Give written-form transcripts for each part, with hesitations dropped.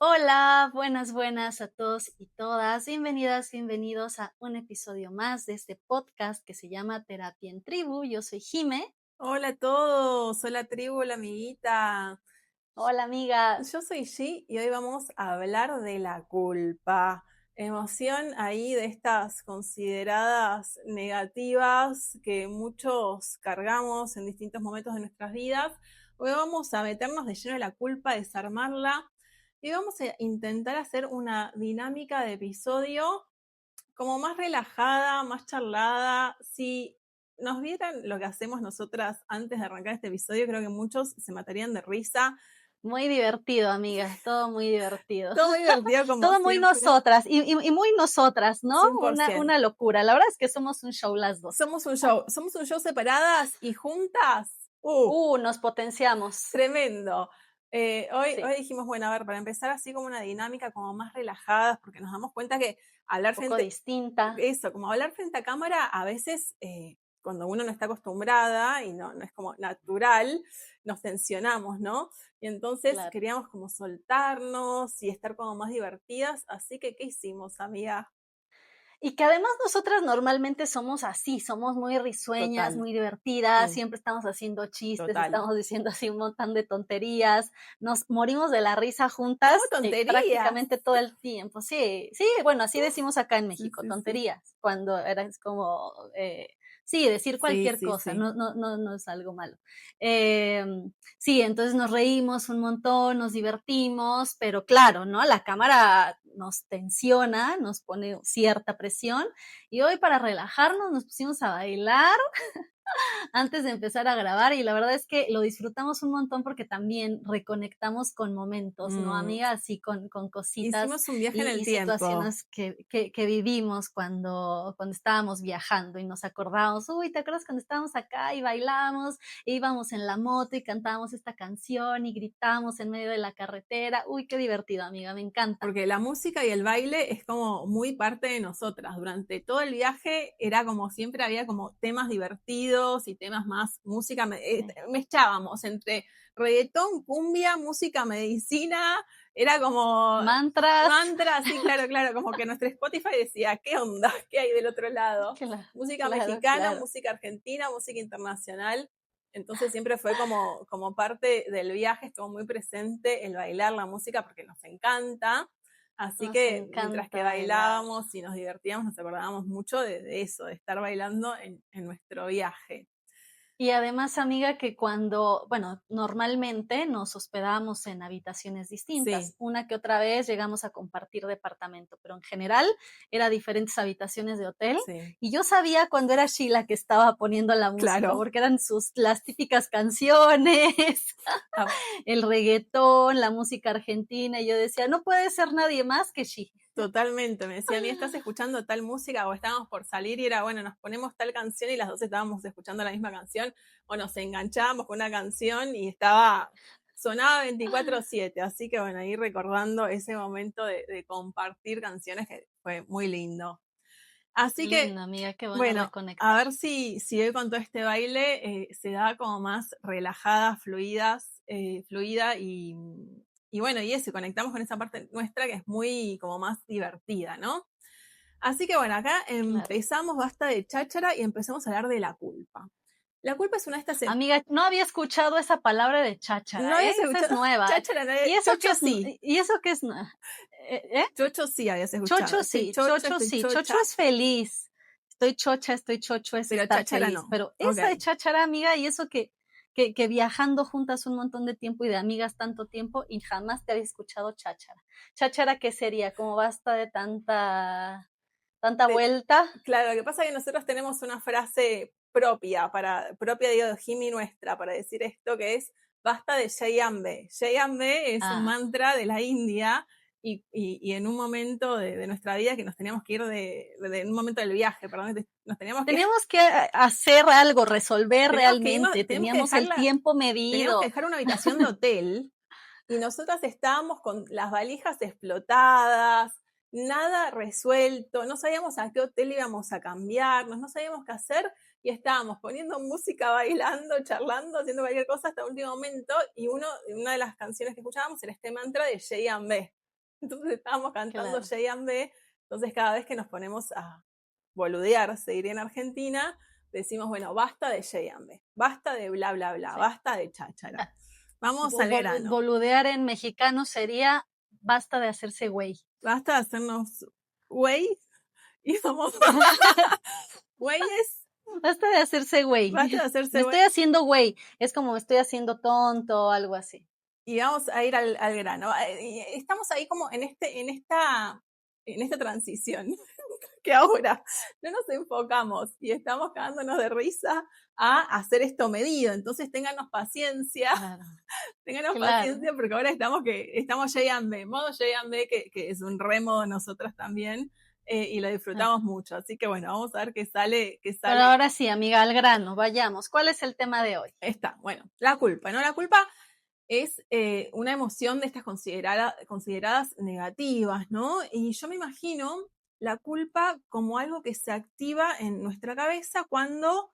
Hola, buenas a todos y todas. Bienvenidas, bienvenidos a un episodio más de este podcast que se llama Terapia en Tribu. Yo soy Jime. Hola a todos, hola tribu, hola amiguita. Hola, amiga. Yo soy G y hoy vamos a hablar de la culpa. Emoción ahí de estas consideradas negativas que muchos cargamos en distintos momentos de nuestras vidas. Hoy vamos a meternos de lleno en la culpa, desarmarla y vamos a intentar hacer una dinámica de episodio como más relajada, más charlada. Si nos vieran lo que hacemos nosotras antes de arrancar este episodio, creo que muchos se matarían de risa. Muy divertido, amiga. Todo muy divertido. Todo muy divertido como Todo muy siempre, nosotras y muy nosotras, ¿no? Una 100%. locura. La verdad es que somos un show las dos. Somos un show separadas y juntas. Nos potenciamos. Tremendo. Hoy Sí, dijimos, bueno, a ver, para empezar así como una dinámica como más relajadas, porque nos damos cuenta que hablar un poco frente, distinta. eso, como hablar frente a cámara, a veces cuando uno no está acostumbrada y no es como natural, nos tensionamos, ¿no? Y entonces Claro. queríamos como soltarnos y estar como más divertidas, así que ¿qué hicimos, amiga? Y que además nosotras normalmente somos así, somos muy risueñas, Total, muy divertidas, mm, siempre estamos haciendo chistes, total. estamos diciendo así un montón de tonterías, nos morimos de la risa ¿Cómo juntas tonterías? prácticamente todo el tiempo. Sí, sí, bueno, así decimos acá en Sí, México, sí, sí. tonterías, cuando eras como, sí, decir Sí, cualquier sí, cosa, sí. no es algo malo. Eh, sí, entonces nos reímos un montón, nos divertimos, pero claro, ¿no? La cámara nos tensiona, nos pone cierta presión y hoy para relajarnos nos pusimos a bailar antes de empezar a grabar y la verdad es que lo disfrutamos un montón porque también reconectamos con momentos, ¿no, Mm, amiga? Así con cositas Hicimos un viaje en el y tiempo. situaciones que vivimos cuando estábamos viajando y nos acordamos, uy, ¿te acuerdas cuando estábamos acá y bailamos, e íbamos en la moto y cantábamos esta canción y gritamos en medio de la carretera? Uy, qué divertido, amiga, me encanta. Porque la música y el baile es como muy parte de nosotras. Durante todo el viaje era como siempre había como temas divertidos y temas más música, Sí. mezclábamos entre reggaetón, cumbia, música, medicina, era como Mantras. mantra, sí, claro, claro, como que nuestro Spotify decía, ¿qué onda? ¿Qué hay del otro lado? Claro, Música claro, mexicana, claro. música argentina, música internacional. Entonces siempre fue como parte del viaje, estuvo muy presente el bailar la música porque nos encanta. Así Nos que mientras que encanta bailar. bailábamos y nos divertíamos, nos acordábamos mucho de eso, de estar bailando en nuestro viaje. Y además, amiga, que cuando, bueno, normalmente nos hospedamos en habitaciones distintas. Sí, Una que otra vez llegamos a compartir departamento, pero en general era diferentes habitaciones de hotel. sí, Y yo sabía cuando era Sheila que estaba poniendo la música, claro. porque eran las típicas canciones, Ah, el reggaetón, la música argentina. Y yo decía, no puede ser nadie más que She. totalmente, me decía, a mí estás escuchando tal música o estábamos por salir y era, bueno, nos ponemos tal canción y las dos estábamos escuchando la misma canción o nos enganchábamos con una canción y sonaba 24/7, así que bueno, ahí recordando ese momento de compartir canciones que fue muy lindo. Así que, Lindo, amiga, qué bueno bueno, a reconectar. ver si hoy con todo este baile se da como más relajada, fluida y bueno, y eso, conectamos con esa parte nuestra que es muy como más divertida, ¿no? Así que bueno, acá Claro. empezamos, basta de cháchara y empezamos a hablar de la culpa. La culpa es una de estas... Amiga, no había escuchado esa palabra de No cháchara, ¿eh? habías Esa es escuchado nueva. cháchara, ¿Y eso qué chocho es? sí, ¿Y eso qué es? ¿Eh? chocho sí habías escuchado. Chocho Estoy sí, chocha, chocho estoy sí, chocha, chocho es feliz. Estoy chocha, estoy chocho es pero estar cháchara feliz. no. Pero Ok. esa de cháchara, amiga, y eso que viajando juntas un montón de tiempo y de amigas tanto tiempo y jamás te había escuchado cháchara. Cháchara, ¿qué sería? Como basta de tanta De- vuelta. Claro, lo que pasa es que nosotros tenemos una frase propia digo, de Jimmy nuestra, para decir esto, que es basta de Jayambe. Jayambe es un Ah, mantra de la India y en un momento de nuestra vida que nos teníamos que ir en un momento del viaje, perdón, nos teníamos que hacer algo, resolver teníamos que irnos, realmente, teníamos el tiempo teníamos que medido. dejar una habitación de hotel y nosotras estábamos con las valijas explotadas, nada resuelto, no sabíamos a qué hotel íbamos a cambiarnos, no sabíamos qué hacer y estábamos poniendo música, bailando, charlando, haciendo cualquier cosa hasta el último momento y una de las canciones que escuchábamos era este mantra de J&B. Entonces estábamos cantando Claro. J&B, entonces cada vez que nos ponemos a boludear, se diría en Argentina, decimos, bueno, basta de J&B, basta de bla, bla, bla, Sí. basta de cháchara. Vamos al grano, Boludear en mexicano sería basta de hacerse güey. basta de hacernos güey y vamos, güeyes, Basta de hacerse güey. basta de Me hacerse güey estoy haciendo güey. Es como me estoy haciendo tonto o algo así. y vamos a ir al grano. Y estamos ahí como en esta transición, que ahora no nos enfocamos y estamos cagándonos de risa a hacer esto medido. Entonces, Claro, ténganos claro. paciencia porque ahora estamos J&B, modo J&B, que es un remo de nosotras también, y lo disfrutamos mucho. Así que bueno, vamos a ver qué Pero sale. ahora sí, amiga, al grano, vayamos. ¿Cuál es el tema de hoy? Está, bueno, la culpa, ¿no? La culpa es una emoción de estas consideradas negativas, ¿no? Y yo me imagino la culpa como algo que se activa en nuestra cabeza cuando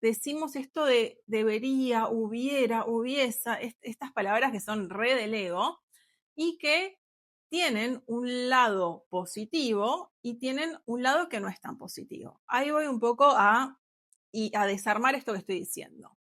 decimos esto de debería, hubiera, hubiesa, estas palabras que son re del ego y que tienen un lado positivo y tienen un lado que no es tan positivo. Ahí voy un poco a desarmar esto que estoy diciendo.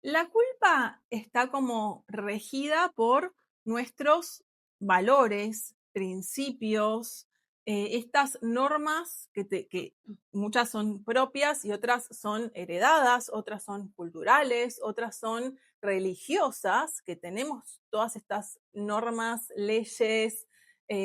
La culpa está como regida por nuestros valores, principios, estas normas que muchas son propias y otras son heredadas, otras son culturales, otras son religiosas, que tenemos todas estas normas, leyes,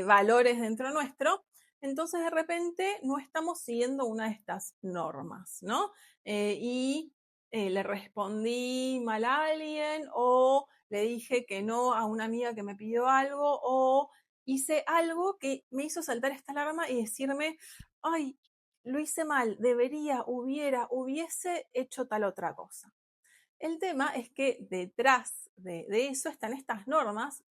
valores dentro nuestro. Entonces de repente no estamos siguiendo una de estas normas, ¿no? Y le respondí mal a alguien o le dije que no a una amiga que me pidió algo o hice algo que me hizo saltar esta alarma y decirme, ay, lo hice mal, debería, hubiese hecho tal otra cosa. El tema es que detrás de eso están estas normas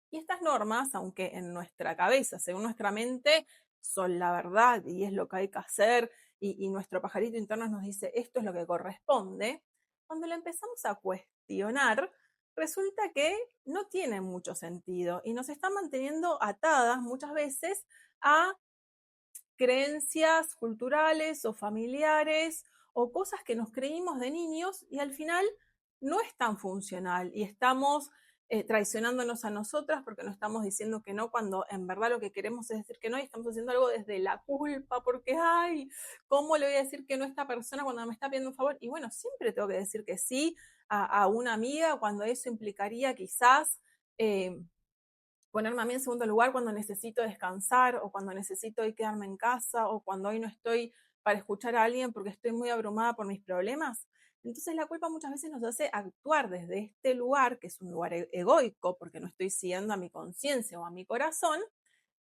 y estas normas, aunque en nuestra cabeza, según nuestra mente, son la verdad y es lo que hay que hacer y nuestro pajarito interno nos dice esto es lo que corresponde, cuando lo empezamos a cuestionar, resulta que no tiene mucho sentido y nos están manteniendo atadas muchas veces a creencias culturales o familiares o cosas que nos creímos de niños y al final no es tan funcional y estamos traicionándonos a nosotras porque no estamos diciendo que no cuando en verdad lo que queremos es decir que no y estamos haciendo algo desde la culpa porque, ay, ¿cómo le voy a decir que no a esta persona cuando me está pidiendo un favor? Y bueno, siempre tengo que decir que sí a una amiga cuando eso implicaría quizás ponerme a mí en segundo lugar cuando necesito descansar o cuando necesito hoy quedarme en casa o cuando hoy no estoy para escuchar a alguien porque estoy muy abrumada por mis problemas. Entonces la culpa muchas veces nos hace actuar desde este lugar, que es un lugar egoico, porque no estoy siguiendo a mi conciencia o a mi corazón,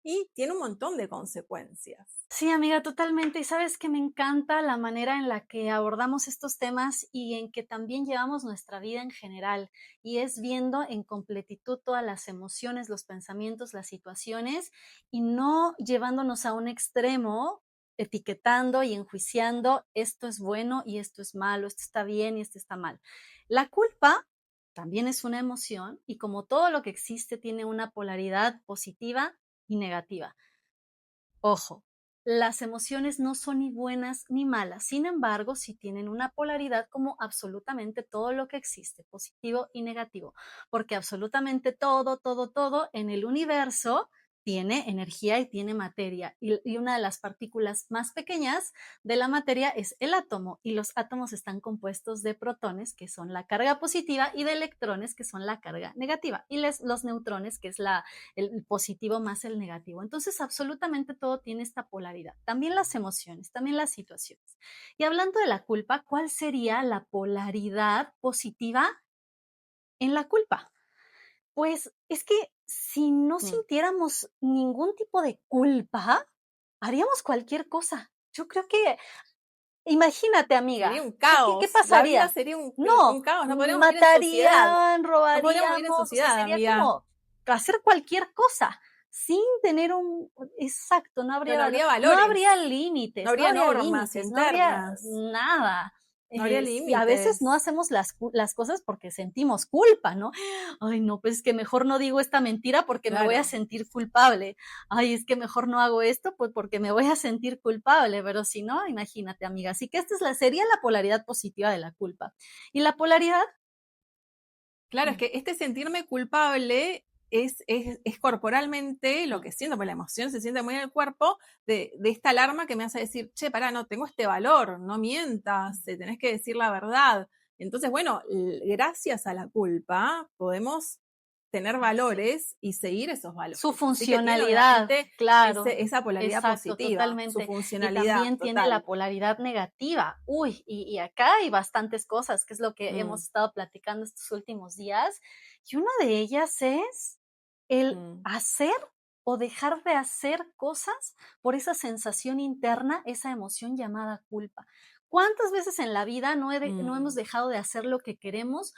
y tiene un montón de consecuencias. Sí, amiga, totalmente. Y sabes que me encanta la manera en la que abordamos estos temas y en que también llevamos nuestra vida en general. Y es viendo en completitud todas las emociones, los pensamientos, las situaciones y no llevándonos a un extremo, etiquetando y enjuiciando esto es bueno y esto es malo, esto está bien y esto está mal. La culpa también es una emoción y como todo lo que existe tiene una polaridad positiva y negativa. Ojo, las emociones no son ni buenas ni malas, sin embargo, sí tienen una polaridad como absolutamente todo lo que existe, positivo y negativo, porque absolutamente todo, todo, todo en el universo tiene energía y tiene materia. Y una de las partículas más pequeñas de la materia es el átomo, y los átomos están compuestos de protones, que son la carga positiva, y de electrones, que son la carga negativa, y los neutrones, que es el positivo más el negativo. Entonces, absolutamente todo tiene esta polaridad. También las emociones, también las situaciones. Y hablando de la culpa, ¿cuál sería la polaridad positiva en la culpa? Pues es que si no Mm. sintiéramos ningún tipo de culpa, haríamos cualquier cosa. Yo creo que, imagínate, Sería amiga, un ¿qué caos, la vida pasaría? sería un un caos, no podríamos vivir en sociedad, Matarían, no podríamos vivir en robaríamos, o sea, sociedad, sería amiga. como hacer cualquier cosa sin tener exacto, no No, habría no valor, habría no habría valores, no límites, no habría habría normas límites, no habría internas. nada. No habría Sí, a veces no límites. hacemos las cosas porque sentimos culpa, ¿no? Ay, no, pues es que mejor no digo esta mentira porque me voy a Claro. sentir culpable. Ay, es que mejor no hago esto, pues porque me voy a sentir culpable, pero si no, imagínate, amiga. Así que esta sería la polaridad positiva de la culpa. Y la polaridad, Claro, es que este sentirme culpable es corporalmente lo mm, que siento, porque la emoción se siente muy en el cuerpo, de esta alarma que me hace decir, che, pará, no, tengo este valor, no mientas, tenés que decir la verdad. Entonces, bueno, gracias a la culpa podemos tener sí. valores y seguir esos Su valores. Así que tiene funcionalidad, obviamente claro, esa polaridad exacto, positiva, su totalmente. Y funcionalidad también tiene la total. polaridad negativa. Uy, y acá hay bastantes cosas, que es lo que hemos Mm, estado platicando estos últimos días, y una de ellas es el mm, hacer o dejar de hacer cosas por esa sensación interna, esa emoción llamada culpa. ¿Cuántas veces en la vida no hemos mm. dejado de hacer lo que queremos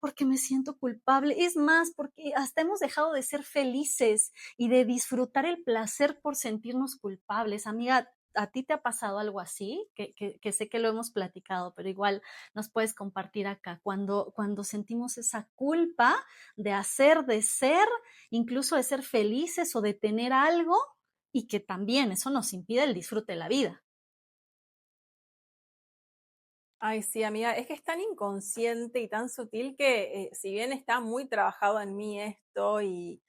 porque me siento culpable? Es más, porque hasta hemos dejado de ser felices y de disfrutar el placer por sentirnos culpables. Amiga, ¿a ti te ha pasado algo así? Que sé que lo hemos platicado, pero igual nos puedes compartir acá. Cuando sentimos esa culpa de hacer, de ser, incluso de ser felices o de tener algo, y que también eso nos impide el disfrute de la vida. Ay, sí, amiga, es que es tan inconsciente y tan sutil que si bien está muy trabajado en mí esto y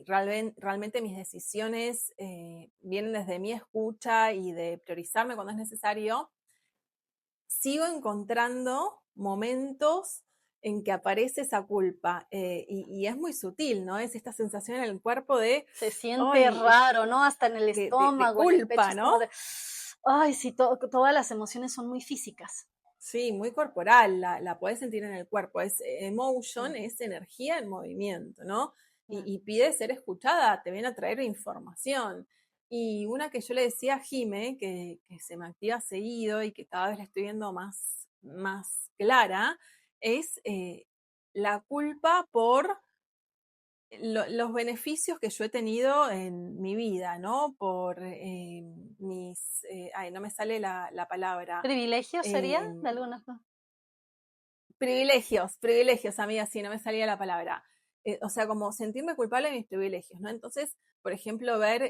realmente mis decisiones vienen desde mi escucha y de priorizarme cuando es necesario, sigo encontrando momentos en que aparece esa culpa y es muy sutil, ¿no? Es esta sensación en el cuerpo de, Se siente ay, raro, ¿no? Hasta en el de estómago, en el pecho, culpa, es ¿no? como de, ay, sí, todas las emociones son muy físicas. Sí, muy corporal, la podés sentir en el cuerpo. Es emotion, Mm, es energía en movimiento, ¿no? claro. Y pide ser escuchada, te viene a traer información. Y una que yo le decía a Jime, que se me activa seguido y que cada vez la estoy viendo más clara, es la culpa por los beneficios que yo he tenido en mi vida, ¿no? Por ay, no me sale la palabra. ¿Privilegio sería Eh, de alguna forma? privilegios, amiga, sí, no me salía la palabra. O sea, como sentirme culpable de mis privilegios, ¿no? Entonces, por ejemplo, ver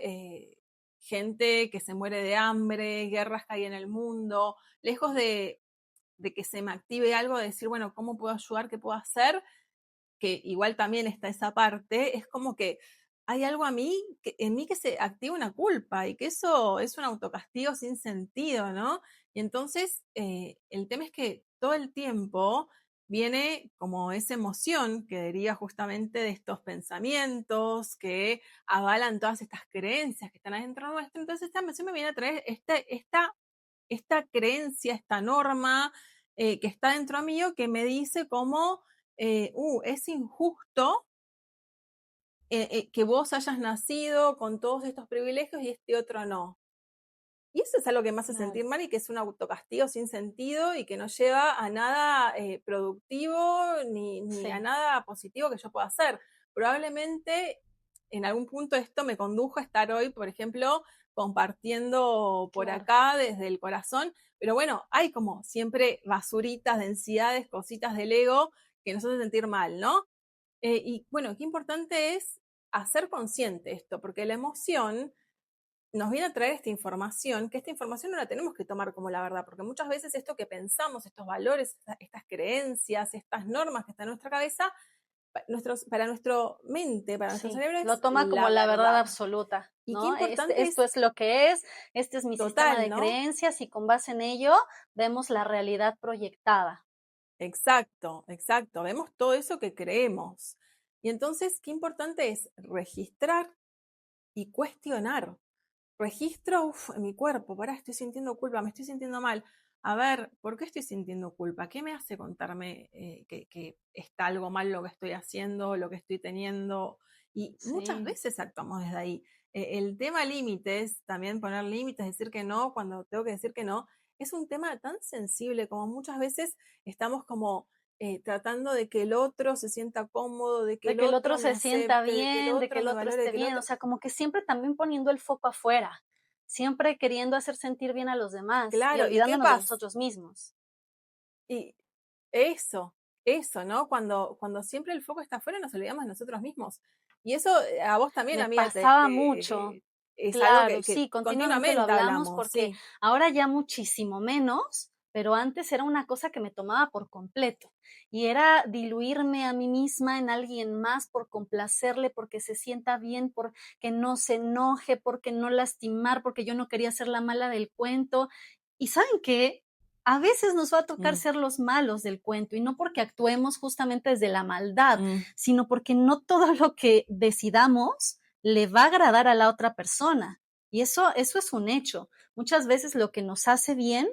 gente que se muere de hambre, guerras que hay en el mundo, lejos de que se me active algo, de decir, bueno, ¿cómo puedo ayudar? ¿Qué puedo hacer? Que igual también está esa parte, es como que hay algo en mí que se activa una culpa y que eso es un autocastigo sin sentido, ¿no? Y entonces el tema es que todo el tiempo viene como esa emoción que deriva justamente de estos pensamientos que avalan todas estas creencias que están adentro nuestro. Entonces esta emoción me viene a traer esta creencia, esta norma que está dentro mío que me dice como es injusto que vos hayas nacido con todos estos privilegios y este otro no. Y eso es algo que me hace Claro, sentir mal y que es un autocastigo sin sentido y que no lleva a nada productivo ni a sí, nada positivo que yo pueda hacer. Probablemente en algún punto esto me condujo a estar hoy, por ejemplo, compartiendo por claro. acá desde el corazón, pero bueno, hay como siempre basuritas, densidades, cositas del ego que nos hacen sentir mal, ¿no? Y bueno, qué importante es hacer consciente esto, porque la emoción nos viene a traer esta información, que esta información no la tenemos que tomar como la verdad, porque muchas veces esto que pensamos, estos valores, estas creencias, estas normas que están en nuestra cabeza, para nuestro mente, para nuestro Sí, cerebro lo es toma como la la verdad verdad. absoluta, Y qué ¿no? importante Esto es es lo que es, este es mi sistema total, de ¿no? creencias y con base en ello vemos la realidad proyectada. Exacto, exacto. Vemos todo eso que creemos. Y entonces, qué importante es registrar y cuestionar. Registro, en mi cuerpo, pará, estoy sintiendo culpa, me estoy sintiendo mal. A ver, ¿por qué estoy sintiendo culpa? ¿Qué me hace contarme que está algo mal lo que estoy haciendo, lo que estoy teniendo? Y muchas Sí, veces actuamos desde ahí. El tema límites, también poner límites, decir que no cuando tengo que decir que no, es un tema tan sensible como muchas veces estamos como tratando de que el otro se sienta cómodo, de que de el que el otro otro me se sienta acepte, de que el bien, de que otro el me otro valore, de esté que el bien, o otro... sea, como que siempre también poniendo el foco afuera, siempre queriendo hacer sentir bien a los demás y Claro, ¿y qué olvidándonos de pasa? nosotros mismos. Y eso, ¿no? Cuando siempre el foco está afuera, nos olvidamos de nosotros mismos. Y eso a vos también, Me amiga, pasaba mucho. es algo Claro, que sí, continuamente lo continuamente hablamos hablamos, porque sí. ahora ya muchísimo menos, pero antes era una cosa que me tomaba por completo y era diluirme a mí misma en alguien más por complacerle, porque se sienta bien, porque no se enoje, porque no lastimar, porque yo no quería ser la mala del cuento. ¿Y saben qué? A veces nos va a tocar Mm, ser los malos del cuento y no porque actuemos justamente desde la maldad, mm, sino porque no todo lo que decidamos le va a agradar a la otra persona. Y eso es un hecho. Muchas veces lo que nos hace bien,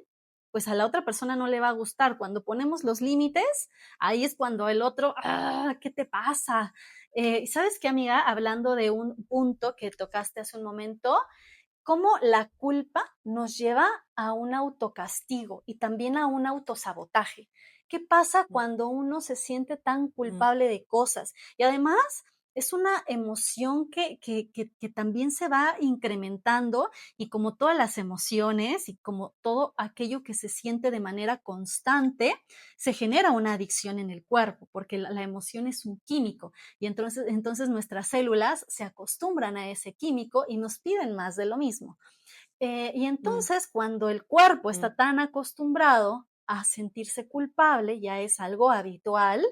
pues a la otra persona no le va a gustar. Cuando ponemos los límites, ahí es cuando el otro, ah, ¿qué te pasa? ¿Sabes qué, amiga? Hablando de un punto que tocaste hace un momento, cómo la culpa nos lleva a un autocastigo y también a un autosabotaje. ¿Qué pasa mm, cuando uno se siente tan mm, culpable de cosas? Y además es una emoción que también se va incrementando y como todas las emociones y como todo aquello que se siente de manera constante, se genera una adicción en el cuerpo, porque la emoción es un químico y entonces nuestras células se acostumbran a ese químico y nos piden más de lo mismo. Y mm, entonces cuando el cuerpo mm. está tan acostumbrado a sentirse culpable, ya es algo habitual,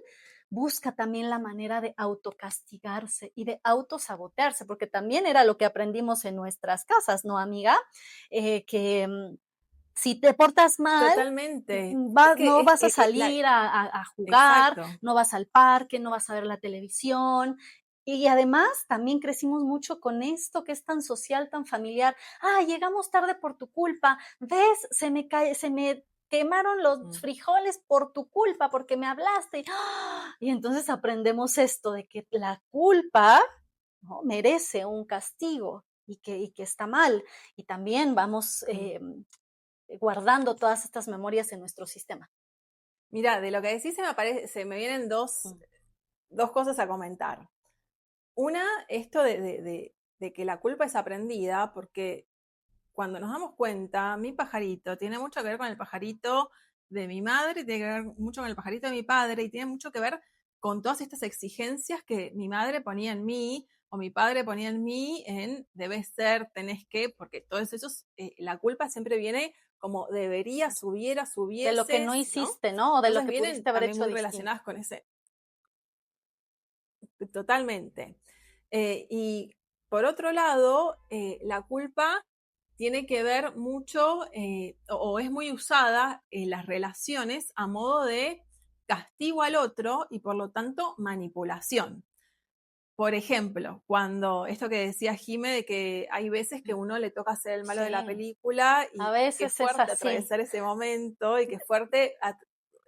busca también la manera de autocastigarse y de autosabotearse, porque también era lo que aprendimos en nuestras casas, ¿no, amiga? Que si te portas mal, Totalmente. Es que no vas a la salir a jugar, exacto. no vas al parque, no vas a ver la televisión. Y además también crecimos mucho con esto que es tan social, tan familiar. Ah, llegamos tarde por tu culpa. ¿Ves? Se me quemaron los Mm, frijoles por tu culpa, porque me hablaste. ¡Ah! Y entonces aprendemos esto de que la culpa, ¿no?, merece un castigo y que está mal. Y también vamos mm. guardando todas estas memorias en nuestro sistema. Mirá, de lo que decís se me vienen Mm. dos cosas a comentar. Una, esto de que la culpa es aprendida, porque cuando nos damos cuenta, mi pajarito tiene mucho que ver con el pajarito de mi madre, tiene que ver mucho con el pajarito de mi padre y tiene mucho que ver con todas estas exigencias que mi madre ponía en mí o mi padre ponía en mí en debes ser, tenés que, porque todos esos, la culpa siempre viene como deberías, hubieras, De lo que no hubieses, ¿no? hiciste, ¿no? O de lo Entonces que vienen pudiste haber también hecho muy distinto. relacionadas con ese, totalmente. Y por otro lado, la culpa tiene que ver mucho o es muy usada en las relaciones a modo de castigo al otro y por lo tanto manipulación. Por ejemplo, cuando esto que decía Jime de que hay veces que uno le toca ser el malo de la Sí, película a y qué veces es fuerte así, atravesar ese momento y qué fuerte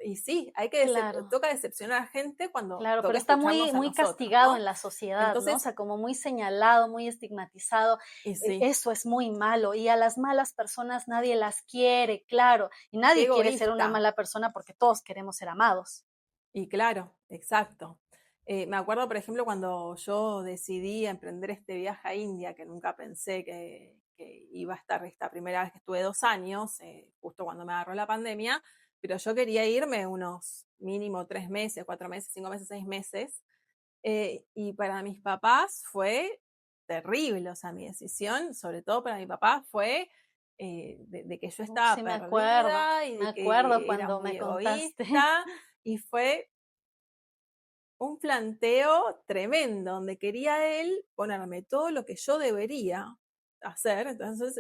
y sí, claro. toca decepcionar a gente cuando Claro, pero toca está muy, escucharnos a muy nosotros, castigado ¿no? en la sociedad, ¿no? O Entonces, sea, como muy señalado, muy estigmatizado. y sí, Eso es muy malo. Y a las malas personas nadie las quiere, claro. Y qué nadie quiere ser una egoísta. mala persona porque todos queremos ser amados. Y claro, exacto. Me acuerdo, por ejemplo, cuando yo decidí emprender este viaje a India, que nunca pensé que iba a estar esta primera vez que estuve 2 años, justo cuando me agarró la pandemia, pero yo quería irme unos mínimo 3 meses, 4 meses, 5 meses, 6 meses. Y para mis papás fue terrible, o sea, mi decisión, sobre todo para mi papá, fue de que yo Uf, estaba sí, perdida y me de acuerdo que era cuando muy me contaste. egoísta y fue un planteo tremendo, donde quería él ponerme todo lo que yo debería hacer, entonces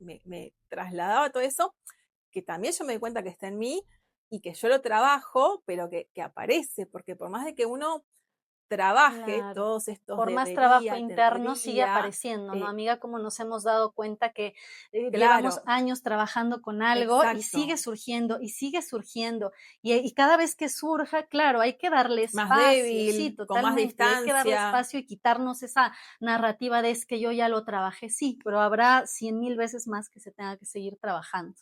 me trasladaba todo eso, que también yo me di cuenta que está en mí y que yo lo trabajo, pero que aparece, porque por más de que uno trabaje Claro. todos estos Por más trabajo debería, interno sigue tendría, apareciendo, ¿no, eh, amiga? Como nos hemos dado cuenta que llevamos claro, años trabajando con algo exacto, y sigue surgiendo. Y cada vez que surja, claro, hay que darle más espacio, sí, débil, con más totalmente. Y hay que darle distancia. espacio y quitarnos esa narrativa de es que yo ya lo trabajé, sí, pero habrá 100,000 veces más que se tenga que seguir trabajando.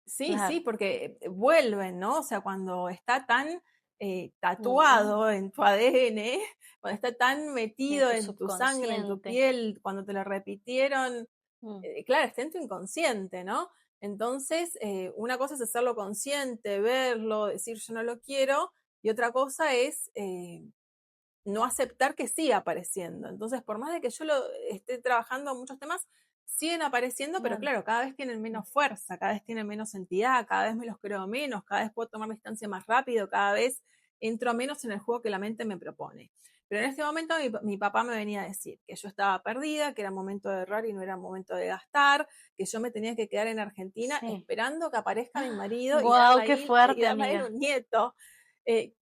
Sí, Claro. sí, porque vuelven, ¿no? O sea, cuando está tan Ujú. tatuado en tu ADN, cuando está tan En metido tu en tu sangre, en tu subconsciente. piel, cuando te lo repitieron, Mm. claro, está en tu inconsciente, ¿no? Entonces, una cosa es hacerlo consciente, verlo, decir yo no lo quiero, y otra cosa es no aceptar que siga apareciendo. Entonces, por más de que yo lo esté trabajando muchos temas, siguen apareciendo, pero Claro. claro, cada vez tienen menos fuerza, cada vez tienen menos entidad, cada vez me los creo menos, cada vez puedo tomar distancia más rápido, cada vez entro menos en el juego que la mente me propone. Pero en este momento mi papá me venía a decir que yo estaba perdida, que era momento de errar y no era momento de gastar, que yo me tenía que quedar en Argentina Sí. esperando que aparezca mi marido Guau, qué y fuerte, darle a él amiga. un nieto. Eh,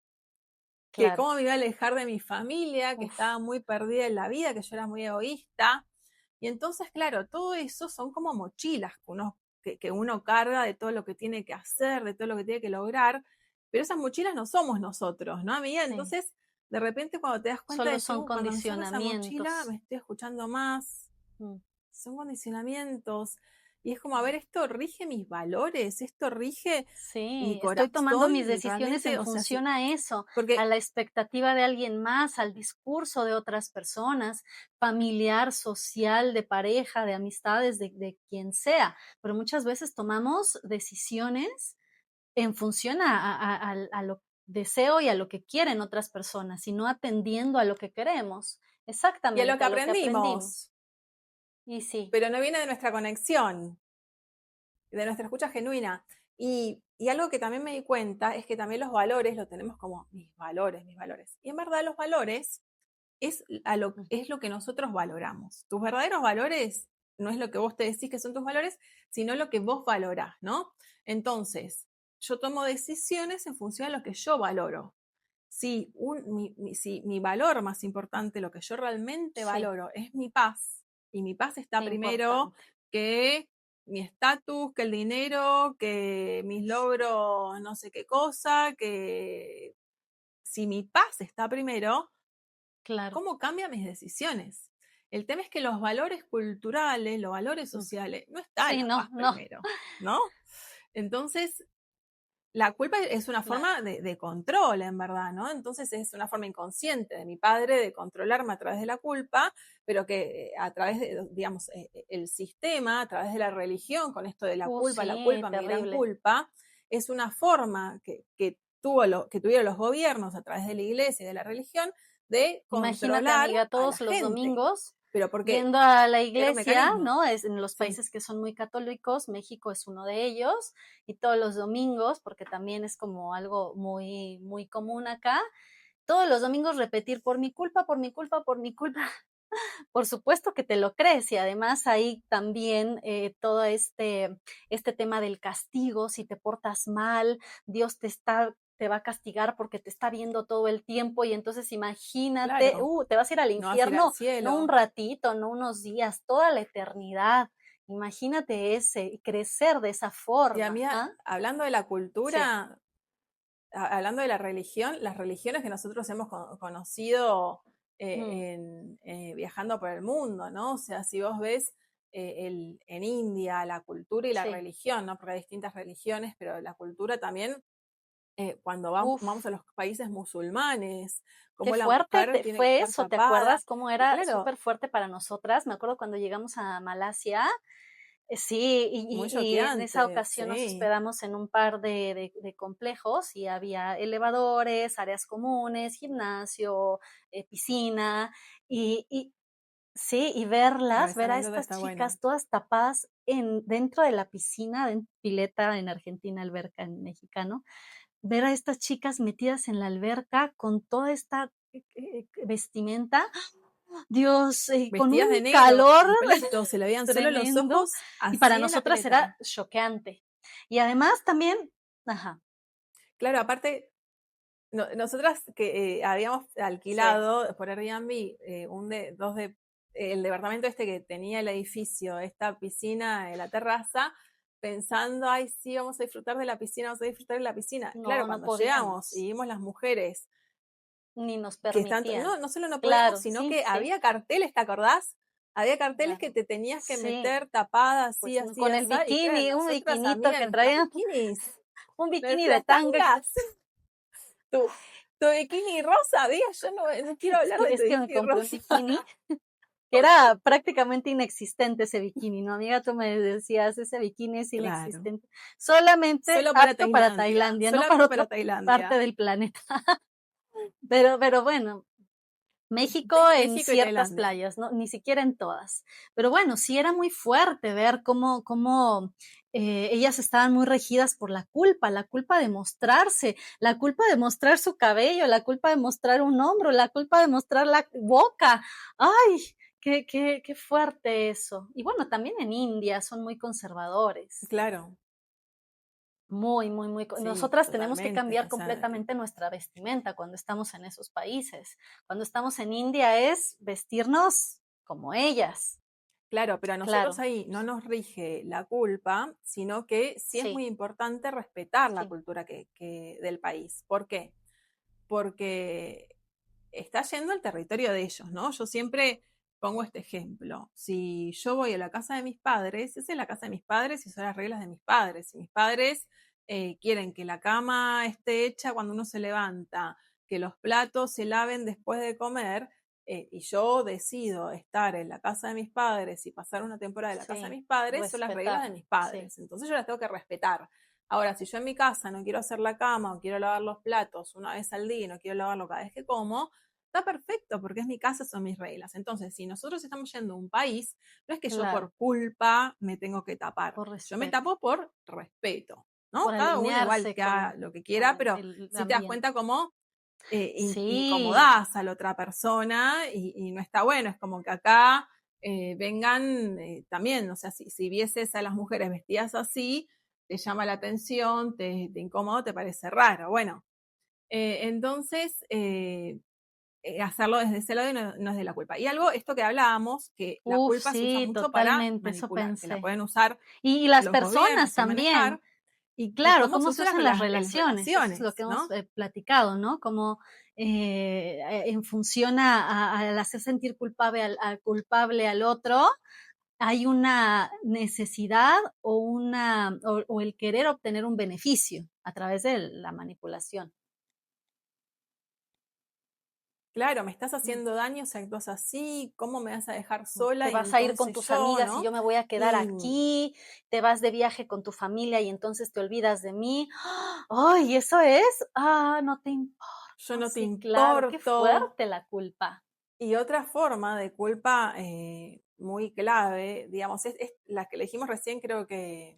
que Claro. cómo me iba a alejar de mi familia, que Uf, estaba muy perdida en la vida, que yo era muy egoísta. Y entonces, claro, todo eso son como mochilas que uno carga de todo lo que tiene que hacer, de todo lo que tiene que lograr, pero esas mochilas no somos nosotros, ¿no, amiga? sí. Entonces, de repente cuando te das cuenta de Solo decir, son Cuando me saco esa mochila condicionamientos. me estoy escuchando más, Mm. son condicionamientos. Y es como, a ver, esto rige mis valores, esto rige mi Sí, estoy tomando mis corazón, decisiones en realmente, o sea, sí, función a eso, a porque, la expectativa de alguien más, al discurso de otras personas, familiar, social, de pareja, de amistades, de quien sea. Pero muchas veces tomamos decisiones en función a lo deseo y a lo que quieren otras personas, y no atendiendo a lo que queremos. y a lo Exactamente, que a lo que aprendimos, aprendimos. Y sí, pero no viene de nuestra conexión, de nuestra escucha genuina. Y algo que también me di cuenta es que también los valores lo tenemos como mis valores, mis valores. Y en verdad los valores mm, es lo que nosotros valoramos. Tus verdaderos valores no es lo que vos te decís que son tus valores, sino lo que vos valorás, ¿no? Entonces, yo tomo decisiones en función de lo que yo valoro. Si mi valor más importante, lo que yo realmente sí, valoro, es mi paz, y mi paz está qué primero importante. que mi estatus, que el dinero, que mis logros, no sé qué cosa, que si mi paz está primero, Claro. ¿cómo cambia mis decisiones? El tema es que los valores culturales, los valores Mm. sociales, no está Sí, la no, paz no, primero, ¿no? Entonces, la culpa es una claro. forma de control, en verdad, ¿no? Entonces es una forma inconsciente de mi padre de controlarme a través de la culpa, pero que a través de, digamos, el sistema, a través de la religión, con esto de la Sí, culpa, mi gran terrible. culpa, es una forma que tuvieron los gobiernos a través de la iglesia y de la religión de Imagínate, controlar amiga, a la todos los gente. domingos Pero porque yendo a la era un iglesia, mecanismo. ¿no? Es en los Sí, países que son muy católicos, México es uno de ellos, y todos los domingos, porque también es como algo muy, muy común acá, todos los domingos repetir por mi culpa, por mi culpa, por mi culpa. Por supuesto que te lo crees y además ahí también todo este tema del castigo, si te portas mal, Dios te va a castigar porque te está viendo todo el tiempo y entonces imagínate, claro. te vas a ir al No vas a ir al infierno, no un cielo. ratito, no unos días, toda la eternidad. Imagínate ese, crecer de esa Y a forma, mí, ¿ah? hablando de la Sí, cultura, hablando de la religión, las religiones que nosotros hemos conocido mm, viajando por el mundo, ¿no? O sea, si vos ves en India la cultura y la sí. religión, ¿no? Porque hay distintas religiones, pero la cultura también, cuando vamos Uf, a los países musulmanes, qué como la fuerte mujer te tiene que fue estar eso, ¿te tapada, acuerdas cómo y era claro, súper fuerte para nosotras? Me acuerdo cuando llegamos a Malasia, sí, muy y en esa choqueante, ocasión nos sí, hospedamos en un par de complejos y había elevadores, áreas comunes, gimnasio, piscina, y sí, y no, ver esa a anécdota estas está buena. chicas todas tapadas dentro de la piscina, en pileta en Argentina, alberca en mexicano, ver a estas chicas metidas en la alberca con toda esta, vestimenta, Dios, con un Vestidas de negro, calor completo, se le veían solo los tremendo, ojos y para así en la nosotras era pileta. choqueante. Y además también ajá, Claro, aparte, nosotras que habíamos sí, alquilado por Airbnb el departamento este que tenía el edificio, esta piscina en la terraza, pensando, ay, sí, vamos a disfrutar de la piscina, vamos a disfrutar de la piscina. Claro, no, no cuando llegamos y podíamos, vimos las mujeres ni nos que están, permitían. no solo no podíamos, Claro, sino sí, que sí, había carteles, ¿te acordás? Había carteles que claro. te tenías que Sí, meter tapada así, pues, así, con el así, y claro, bikini, un nosotras, bikinito amigas, que nuestros traía, bikinis, un bikini de nuestras tanga que tangas, tu, tu bikini rosa, diga, yo no quiero hablar de sí, tu es que me bikini compré un rosa. bikini que era prácticamente inexistente ese bikini, ¿no, amiga? Tú me decías, ese bikini es Claro. inexistente, solamente Solo para apto para Tailandia, Tailandia, no solo para apto otra para parte Tailandia. del planeta. Pero bueno, México en México y ciertas Tailandia. playas, ¿no? Ni siquiera en todas. Pero bueno, sí era muy fuerte ver cómo ellas estaban muy regidas por la culpa de mostrarse, la culpa de mostrar su cabello, la culpa de mostrar un hombro, la culpa de mostrar la boca. ¡Ay! Qué fuerte eso. Y bueno, también en India son muy conservadores. Claro, Muy sí, nosotras tenemos que totalmente. cambiar O sea, completamente nuestra vestimenta cuando estamos en esos países. Cuando estamos en India es vestirnos como ellas. claro, pero a nosotros Claro, ahí no nos rige la culpa, sino que sí es sí, muy importante respetar la sí, cultura del país. ¿Por qué? Porque está yendo al territorio de ellos, ¿no? Yo siempre pongo este ejemplo. Si yo voy a la casa de mis padres, esa es la casa de mis padres y son las reglas de mis padres. Si mis padres quieren que la cama esté hecha cuando uno se levanta, que los platos se laven después de comer, y yo decido estar en la casa de mis padres y pasar una temporada en la casa de sí, mis padres, son las reglas de respetar, mis sí, padres. Entonces yo las tengo que respetar. Ahora, si yo en mi casa no quiero hacer la cama o quiero lavar los platos una vez al día y no quiero lavarlo cada vez que como, está perfecto porque es mi casa, son mis reglas. Entonces, si nosotros estamos yendo a un país, no es que yo claro, por culpa me tengo que tapar. por Yo me respeto, tapo por respeto, ¿no? por Cada uno igual alinearse que haga con, lo que quiera, con pero el si te das ambiente. cuenta cómo Sí, incomodás a la otra persona y no está bueno. Es como que acá vengan también, o sea, si vieses a las mujeres vestidas así, te llama la atención, te incomoda, te parece raro. Bueno, entonces hacerlo desde ese lado y no es de la culpa. Y algo, esto que hablábamos, que la uf, culpa se usa sí, mucho para totalmente, eso manipular, que la pensé. pueden usar Y las los personas gobiernos y también. manejar, y Claro, cómo se cómo se usan usan las las relaciones, eso es lo que relaciones, hemos, ¿no? platicado, ¿no? Como, en función al hacer sentir culpable al otro, hay una necesidad o el querer obtener un beneficio a través de la manipulación. Claro, me estás Mm, haciendo daño si actúas así, ¿cómo me vas a dejar te sola? Y vas a ir con entonces tus yo, amigas y ¿no? yo me voy a quedar Y aquí, te vas de viaje con tu familia y entonces te olvidas de mí. ¡Ay, eso es! Ah, no te yo importo. no te Sí, claro, qué importo. fuerte la culpa. Y otra forma de culpa muy clave, digamos, es la que elegimos recién, creo que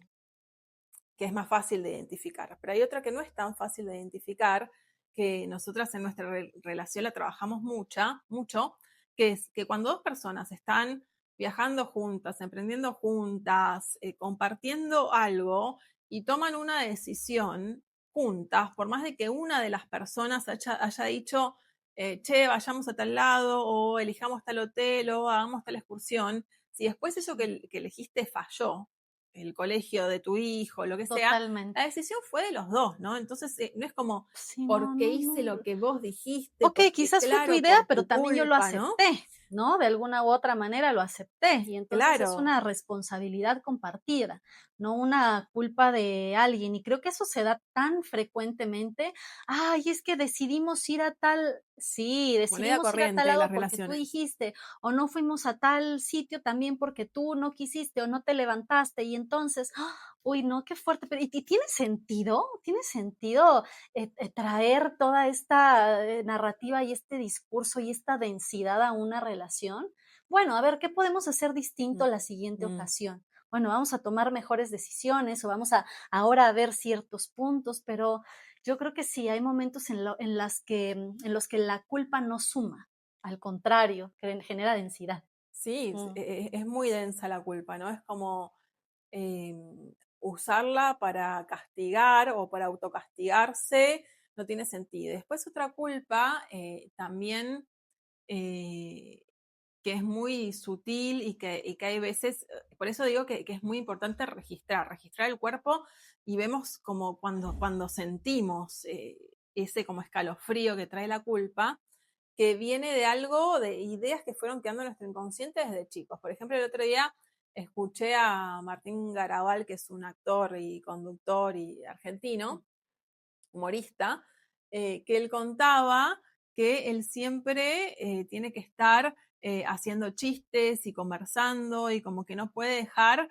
es más fácil de identificar. Pero hay otra que no es tan fácil de identificar, que nosotras en nuestra relación la trabajamos mucho, que es que cuando dos personas están viajando juntas, emprendiendo juntas, compartiendo algo y toman una decisión juntas, por más de que una de las personas haya dicho, che, vayamos a tal lado o elijamos tal hotel o hagamos tal excursión, si después eso Mm, que elegiste falló, el colegio de tu hijo, lo que sea, la totalmente. decisión fue de los dos, ¿no? Entonces, no es como Sí, no, porque no, hice no. lo que vos dijiste, Okey, porque quizás fue tu claro, idea, por pero tu también yo lo culpa, ¿no? acepté, ¿no? De alguna u otra manera lo acepté, y entonces es Claro, una responsabilidad compartida, no una culpa de alguien, y creo que eso se da tan frecuentemente. Ay, es que decidimos ir a tal sí, moneda decidimos ir a tal corriente de las lado porque tú relaciones. dijiste, o no fuimos a tal sitio también porque tú no quisiste o no te levantaste, y entonces, uy, no, qué fuerte, pero, ¿y tiene sentido? ¿Tiene sentido traer toda esta narrativa y este discurso y esta densidad a una relación? Bueno, a ver, ¿qué podemos hacer distinto Mm, la siguiente mm. ocasión? Bueno, vamos a tomar mejores decisiones o vamos a ahora a ver ciertos puntos, pero yo creo que sí, hay momentos en los que la culpa no suma, al contrario, que genera densidad. Sí, Mm, es muy densa la culpa, ¿no? Es como usarla para castigar o para autocastigarse, no tiene sentido. Después otra culpa también eh, que es muy sutil y que hay veces, por eso digo que es muy importante registrar el cuerpo y vemos como cuando sentimos ese como escalofrío que trae la culpa, que viene de algo, de ideas que fueron quedando en nuestro inconsciente desde chicos. Por ejemplo, el otro día escuché a Martín Garabal, que es un actor y conductor y mm, argentino, humorista, que él contaba que él siempre tiene que estar haciendo chistes y conversando y como que no puede dejar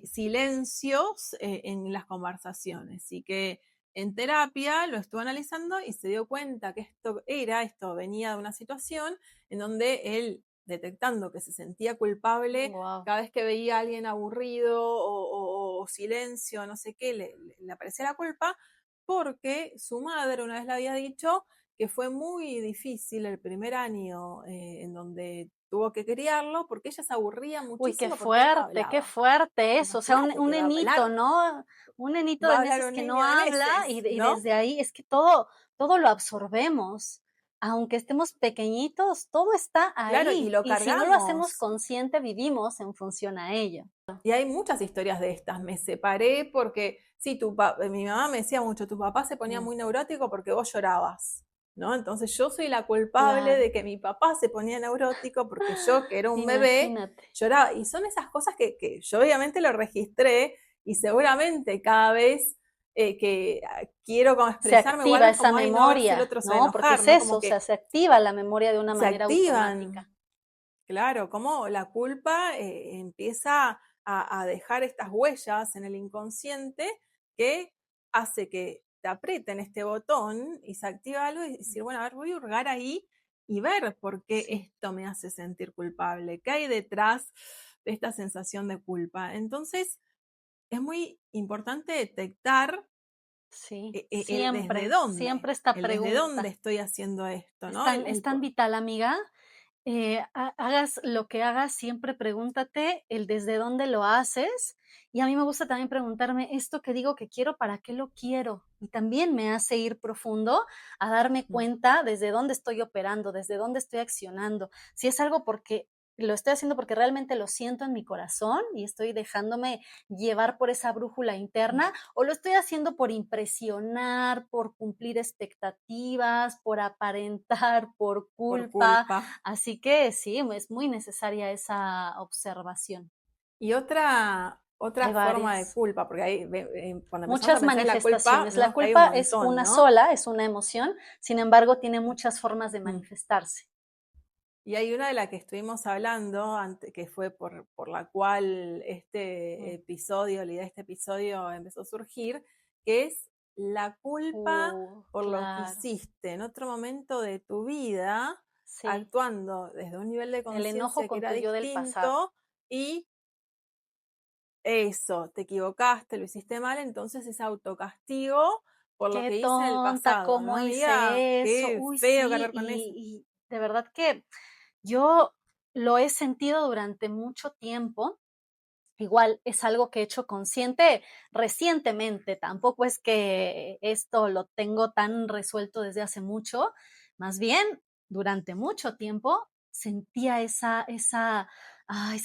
silencios en las conversaciones y que en terapia lo estuvo analizando y se dio cuenta que esto venía de una situación en donde él, detectando que se sentía culpable Wow. cada vez que veía a alguien aburrido o silencio, no sé qué, le aparecía la culpa, porque su madre una vez le había dicho que fue muy difícil el primer año en donde tuvo que criarlo, porque ella se aburría Uy, muchísimo porque él no qué hablaba. fuerte eso, o sea, Imagínate un que va a nenito, hablar, ¿no? Un nenito va de a hablar meses un que no niño de habla meses, y ¿no? desde ahí es que todo lo absorbemos. Aunque estemos pequeñitos, todo está Claro, y ahí, lo y si no lo hacemos cargamos. consciente, vivimos en función a ello. Y hay muchas historias de estas. Me separé porque, sí, mi mamá me decía mucho, tu papá se ponía Mm, muy neurótico porque vos llorabas, ¿no? Entonces yo soy la culpable claro, de que mi papá se ponía neurótico porque yo, que era un bebé, imagínate. lloraba. Y son esas cosas que yo obviamente lo registré y seguramente cada vez que quiero como Se expresarme o activa algo, esa como, ay, no, a ver si el memoria, otro se va a ¿no? Porque enojar, es ¿no? eso, Como o sea, que se activa la memoria de una se manera automática. activan. Claro, como la culpa empieza a dejar estas huellas en el inconsciente que hace que te aprieten este botón y se activa algo y decir, bueno, a ver, voy a hurgar ahí y ver por qué Sí, esto me hace sentir culpable, qué hay detrás de esta sensación de culpa. Entonces, es muy importante detectar sí, el siempre, siempre esta el desde dónde pregunta. estoy haciendo esto, Es ¿no? tan es tan vital, amiga. Hagas lo que hagas, siempre pregúntate el desde dónde lo haces. Y a mí me gusta también preguntarme, esto que digo que quiero, ¿para qué lo quiero? Y también me hace ir profundo a darme Mm. cuenta desde dónde estoy operando, desde dónde estoy accionando. Si es algo porque lo estoy haciendo porque realmente lo siento en mi corazón y estoy dejándome llevar por esa brújula Mm. interna, o lo estoy haciendo por impresionar, por cumplir expectativas, por aparentar, por Por culpa. culpa. Así que sí, es muy necesaria esa observación. Y otra Hay forma de varias. culpa, porque cuando empezamos a Muchas pensar en la culpa, manifestaciones. La vemos que hay un culpa es montón, una ¿no? sola, es una emoción, sin embargo, tiene muchas formas de Mm. manifestarse. Y hay una de la que estuvimos hablando, que fue por la cual Mm. la idea de este episodio empezó a surgir, que es la culpa por lo que Claro. hiciste en otro momento de tu vida, Sí. actuando desde un nivel de El enojo conciencia que con era tu yo del pasado. distinto y eso, te equivocaste, lo hiciste mal, entonces es autocastigo por lo Qué que hice en el tonta, pasado, cómo ¿no, amiga? hice eso. Qué Uy, feo sí, cargar con eso. y de verdad que yo lo he sentido durante mucho tiempo. Igual es algo que he hecho consciente recientemente, tampoco es que esto lo tengo tan resuelto desde hace mucho, más bien durante mucho tiempo sentía esa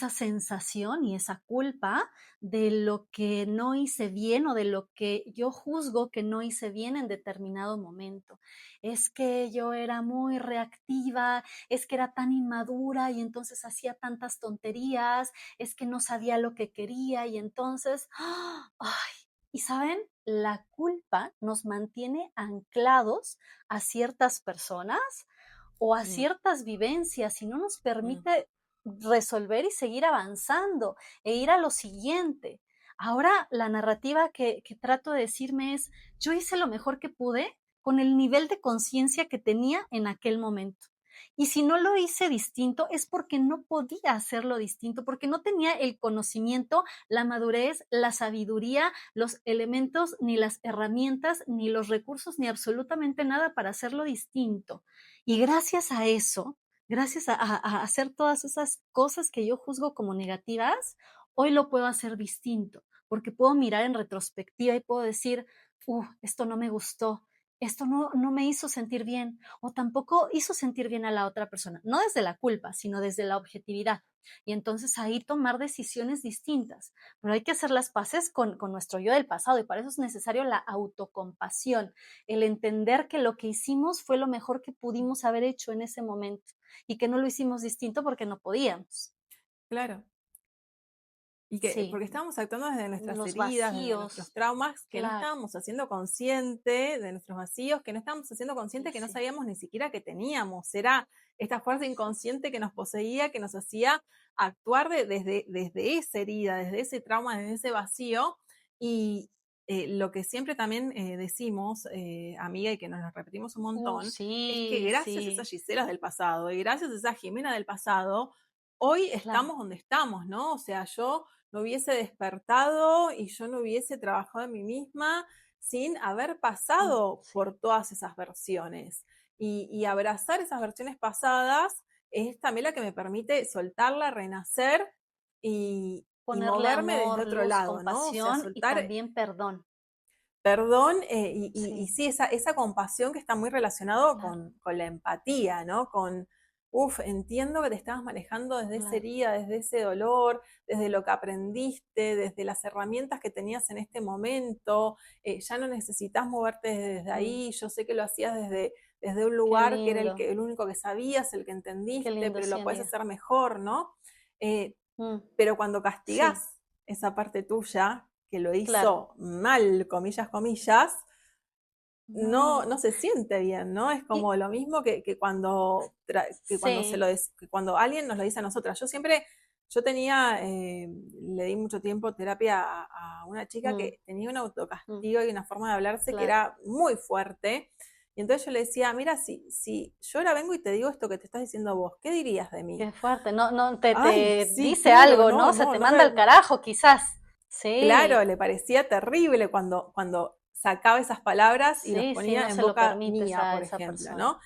sensación y esa culpa de lo que no hice bien o de lo que yo juzgo que no hice bien en determinado momento. Es que yo era muy reactiva, es que era tan inmadura y entonces hacía tantas tonterías, es que no sabía lo que quería y entonces, ay, y saben, la culpa nos mantiene anclados a ciertas personas o a Mm, ciertas vivencias y no nos mm, permite resolver y seguir avanzando e ir a lo siguiente. Ahora la narrativa que trato de decirme es, yo hice lo mejor que pude con el nivel de conciencia que tenía en aquel momento. Y si no lo hice distinto es porque no podía hacerlo distinto, porque no tenía el conocimiento, la madurez, la sabiduría, los elementos, ni las herramientas, ni los recursos, ni absolutamente nada para hacerlo distinto. Y gracias a eso, gracias a hacer todas esas cosas que yo juzgo como negativas, hoy lo puedo hacer distinto, porque puedo mirar en retrospectiva y puedo decir, esto no me gustó, esto no me hizo sentir bien o tampoco hizo sentir bien a la otra persona, no desde la culpa, sino desde la objetividad. Y entonces ahí tomar decisiones distintas, pero hay que hacer las paces con nuestro yo del pasado y para eso es necesario la autocompasión, el entender que lo que hicimos fue lo mejor que pudimos haber hecho en ese momento y que no lo hicimos distinto porque no podíamos. claro. Y que, Sí, porque estábamos actuando desde nuestras los heridas, desde nuestros vacíos, traumas, que no claro, estábamos haciendo consciente de nuestros vacíos, que no estábamos haciendo y consciente que no sí, sabíamos ni siquiera que teníamos. Era esta fuerza sí, inconsciente que nos poseía, que nos hacía actuar desde esa herida, desde ese trauma, desde ese vacío. Y lo que siempre también decimos, amiga, y que nos lo repetimos un montón, es que sí, gracias a esas sí, Giselas del pasado y gracias a esa Jimena del pasado, hoy claro, estamos donde estamos, ¿no? O sea, yo no hubiese despertado y yo no hubiese trabajado en mí misma sin haber pasado sí, por todas esas versiones. Y abrazar esas versiones pasadas es también la que me permite soltarla, renacer y ponerle moverme desde amor, otro luz, lado, ¿no? O sea, compasión y soltar también perdón. perdón y Sí, sí, esa compasión que está muy relacionado claro, con la empatía, ¿no? Con, entiendo que te estabas manejando desde esa claro, herida, desde ese dolor, desde lo que aprendiste, desde las herramientas que tenías en este momento, ya no necesitas moverte desde mm, ahí, yo sé que lo hacías desde un qué lugar que era lindo, el único que sabías, el que qué entendiste, lindo, pero sí, lo puedes amiga. hacer mejor, ¿no? Eh, Mm, pero cuando sí, castigás esa parte tuya, que lo claro, hizo mal, comillas, comillas, no no, se siente bien, ¿no? Es y como lo mismo que cuando, sí, que cuando alguien nos lo dice a nosotras. Yo tenía, le di mucho tiempo terapia a una chica mm, que tenía un mm, autocastigo y una forma de hablarse que claro. era muy fuerte. Y entonces yo le decía, mira, si yo ahora vengo y te digo esto que te estás diciendo vos, ¿qué dirías de mí? Qué fuerte, no, no, te Ay, te sí, dice claro, algo, no, ¿no? Se no, te no manda me, al carajo, quizás. claro, Sí, le parecía terrible cuando sacaba esas palabras y los sí, sí, ponía no en se lo boca permites mía, a por esa ejemplo, persona. ¿no?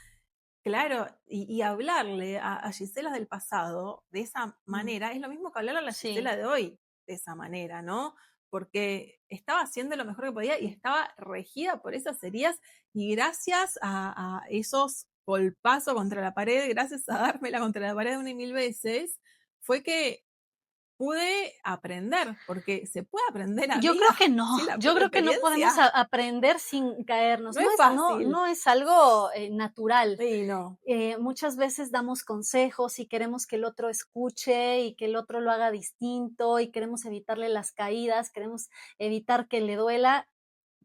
Claro, y hablarle a Gisela del pasado de esa Mm, manera es lo mismo que hablarle a la sí, Gisela de hoy de esa manera, ¿no? Porque estaba haciendo lo mejor que podía y mm. estaba regida por esas heridas y gracias a esos golpazos contra la pared, gracias a dármela contra la pared una y mil veces, fue que pude aprender, porque se puede aprender, Yo amiga, creo que no, sin la yo propia creo que no podemos experiencia. aprender sin caernos. No es fácil. No es algo, natural. Y no. Muchas veces damos consejos y queremos que el otro escuche y que el otro lo haga distinto y queremos evitarle las caídas, queremos evitar que le duela,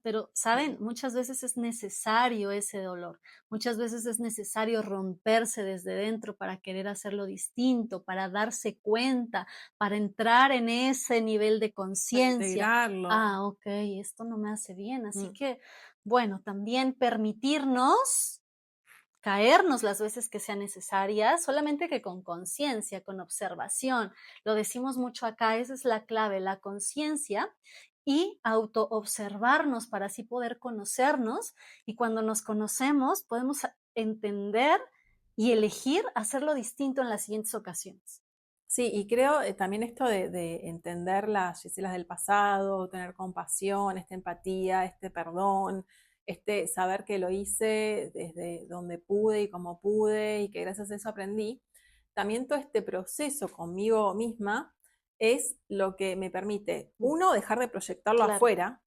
pero, ¿saben? Muchas veces es necesario ese dolor, muchas veces es necesario romperse desde dentro para querer hacerlo distinto, para darse cuenta, para entrar en ese nivel de Para conciencia. integrarlo. Ah, okey, esto no me hace bien. Así Mm. que, bueno, también permitirnos caernos las veces que sean necesarias, solamente que con conciencia, con observación. Lo decimos mucho acá, esa es la clave, la conciencia y autoobservarnos para así poder conocernos, y cuando nos conocemos podemos entender y elegir hacerlo distinto en las siguientes ocasiones. Sí, y creo también esto de entender las Giselas del pasado, tener compasión, esta empatía, este perdón, este saber que lo hice desde donde pude y como pude y que gracias a eso aprendí. También todo este proceso conmigo misma es lo que me permite, Mm, uno, dejar de proyectarlo claro, afuera,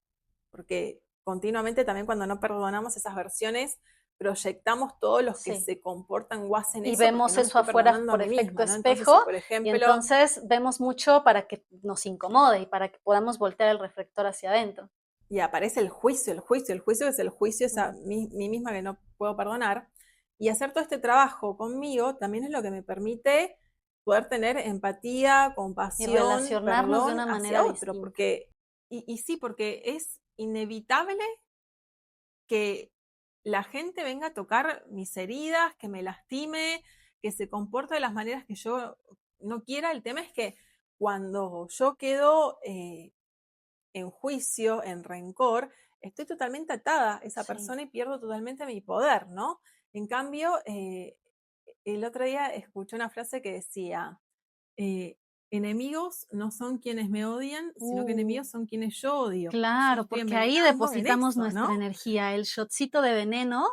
porque continuamente también cuando no perdonamos esas versiones, proyectamos todos los que sí. se comportan o hacen Y eso porque vemos no me eso estoy afuera perdonando a por mí efecto misma, ¿no? Entonces, espejo, si por y ejemplo, entonces vemos mucho para que nos incomode y para que podamos voltear el reflector hacia adentro. y aparece el juicio, el juicio, el juicio que es el juicio esa Mm. mí misma que no puedo perdonar, y hacer todo este trabajo conmigo también es lo que me permite poder tener empatía, Y compasión, relacionarnos de perdón una hacia manera otro, distinta. porque, y sí, porque es inevitable que la gente venga a tocar mis heridas, que me lastime, que se comporte de las maneras que yo no quiera. El tema es que cuando yo quedo en juicio, en rencor, estoy totalmente atada a esa Sí. persona y pierdo totalmente mi poder, ¿no? En cambio, el otro día escuché una frase que decía, eh, enemigos no son quienes me odian, sino que Uh, enemigos son quienes yo odio, porque yo me claro, estoy porque ahí envenenando en depositamos eso, nuestra ¿no? energía. El shotcito de veneno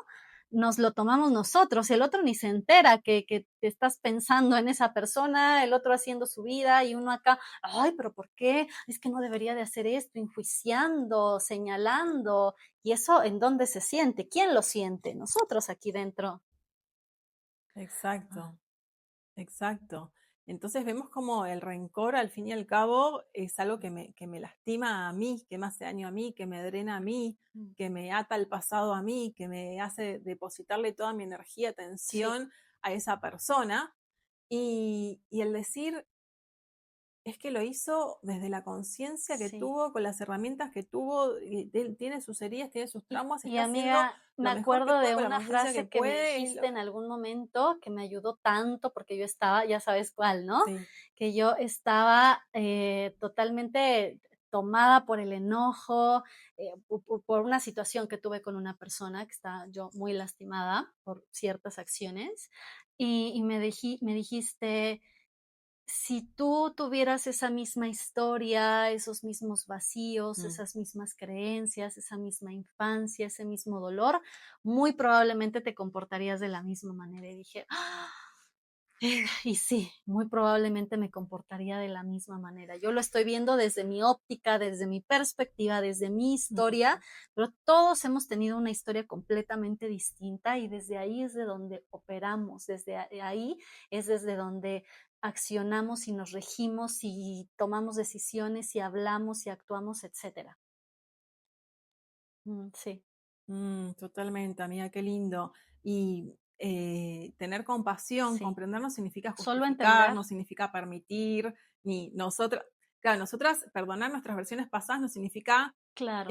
nos lo tomamos nosotros, el otro ni se entera que te estás pensando en esa persona, el otro haciendo su vida y uno acá, ay, pero ¿por qué? Es que no debería de hacer esto, enjuiciando, señalando. ¿Y eso en dónde se siente? ¿Quién lo siente? Nosotros aquí dentro. Ah, Exacto, exacto. Entonces vemos como el rencor, al fin y al cabo, es algo que me lastima a mí, que me hace daño a mí, que me drena a mí, Mm. que me ata al pasado a mí, que me hace depositarle toda mi energía, Sí, atención a esa persona. Y el decir, es que lo hizo desde la conciencia que sí. tuvo, con las herramientas que tuvo, y él tiene sus heridas, tiene sus traumas, Y está haciendo amiga, me lo mejor que acuerdo puede de con la una conciencia que frase que me puede. dijiste en algún momento que me ayudó tanto porque yo estaba, ya sabes cuál, ¿no? Sí. Que yo estaba totalmente tomada por el enojo, por una situación que tuve con una persona que estaba yo muy lastimada por ciertas acciones y me dijiste, si tú tuvieras esa misma historia, esos mismos vacíos, Mm. esas mismas creencias, esa misma infancia, ese mismo dolor, muy probablemente te comportarías de la misma manera. Y dije, ¡ah! Y sí, muy probablemente me comportaría de la misma manera. Yo lo estoy viendo desde mi óptica, desde mi perspectiva, desde mi Mm. historia, pero todos hemos tenido una historia completamente distinta y desde ahí es de donde operamos, desde ahí es desde donde accionamos y nos regimos y tomamos decisiones y hablamos y actuamos, etcétera. Sí, Totalmente, amiga, qué lindo. Y tener compasión, sí. comprender no significa Solo justificar, entender, no significa permitir, ni nosotras, claro, nosotras perdonar nuestras versiones pasadas no significa claro.